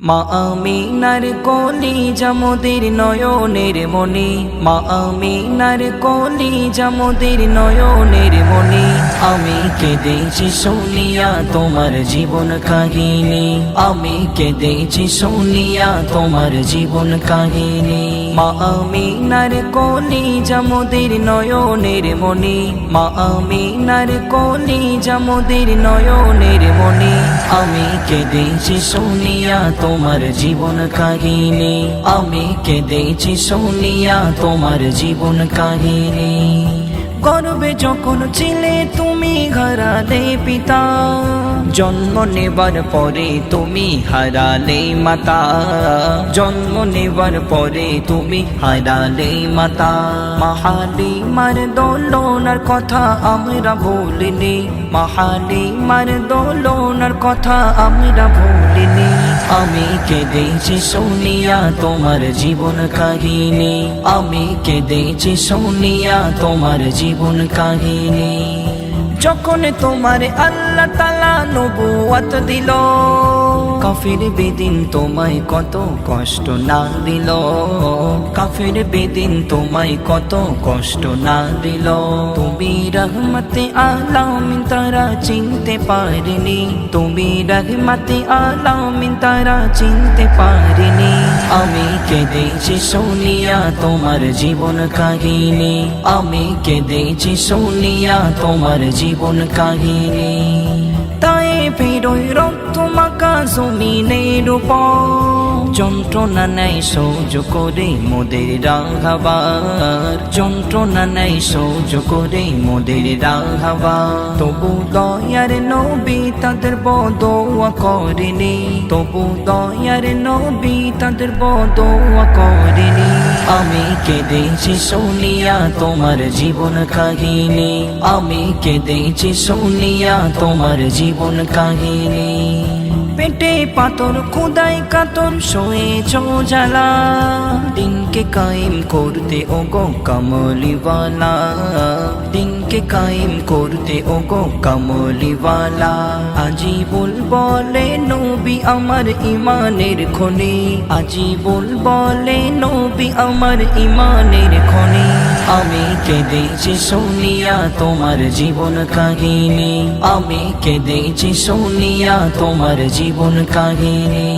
মা আমিনার কলিজা মোদের নয়নের মনি, মা আমিনার কলিজা মোদের নয়নের মনি। আমি কেঁদেছি শুনিয়া তোমার জীবন কাহিনী, আমি কেঁদেছি শুনিয়া তোমার জীবন কাহিনী। মা আমিনার কলিজা মোদের নয়নের মনি, মা আমিনার কলিজা মোদের নয়নের মনি। আমি কেঁদেছি শুনিয়া তোমার জীবন কাহিনী, আমি কেঁদেছি শুনিয়া তোমার জীবন কাহিনী। গর্বে যখন ছিলে তুমি হারালে পিতা, জন্ম নেবার পরে তুমি হারালে মাতা, জন্ম নেবার পরে তুমি হারালে মাতা। মাহালিমার দোলনার কথা আমরা ভুলিনি, মাহালিমার দোলনার কথা আমরা ভুলিনি। আমি কেঁদেছি শুনিয়া তোমার জীবন কাহিনী, আমি কেঁদেছি শুনিয়া তোমার জীবন কাহিনী। যখন তোমার আল্লাহ তাআলা নবুয়ত দিল, কাফির বেদিন তোমায় কত কষ্ট না দিল, কাফির বেদিন তোমায় কত কষ্ট না দিল। তুমি রহমতে আলামিন তারা চিনতে পারেনি, তুমি রহমতে আলামিন তারা চিনতে পারেনি। আমি কেঁদেছি শুনিয়া তোমার জীবন কাহিনী, আমি কেঁদেছি শুনিয়া তোমার জীবন কাহিনী। তাই ফেরোই রক্ত মাখা জমিনের উপর, যন্ত্রণা নাই সহ্য করে মোদের রাঘাবার, যন্ত্রণা নাই সহ্য করে মোদের রাঘাবার। তবু দয়ার নবী তাদের বদোয়া করেনি, তবু দয়ার নবী তাদের বদোয়া করেনি। আমি কেঁদেছি শুনিয়া তোমার জীবন কাহিনী, আমি কেঁদেছি শুনিয়া তোমার জীবন কাহিনী। পেটে পাথর খোদাই কাতর শোয়েছ জ্বালা, দিনকে কায়েম করতে ওগো কমলিওয়ালা, দিনকে কায়েম করতে ওগো কমলিওয়ালা। আজিবুল বলে নবী আমার ইমানের খনি, আজিবুল বলে নবী আমার ইমানের খনি। আমি কেঁদেছি শুনিয়া তোমার জীবন কাহিনী, আমি কেঁদেছি শুনিয়া তোমার জীবন কাহিনী।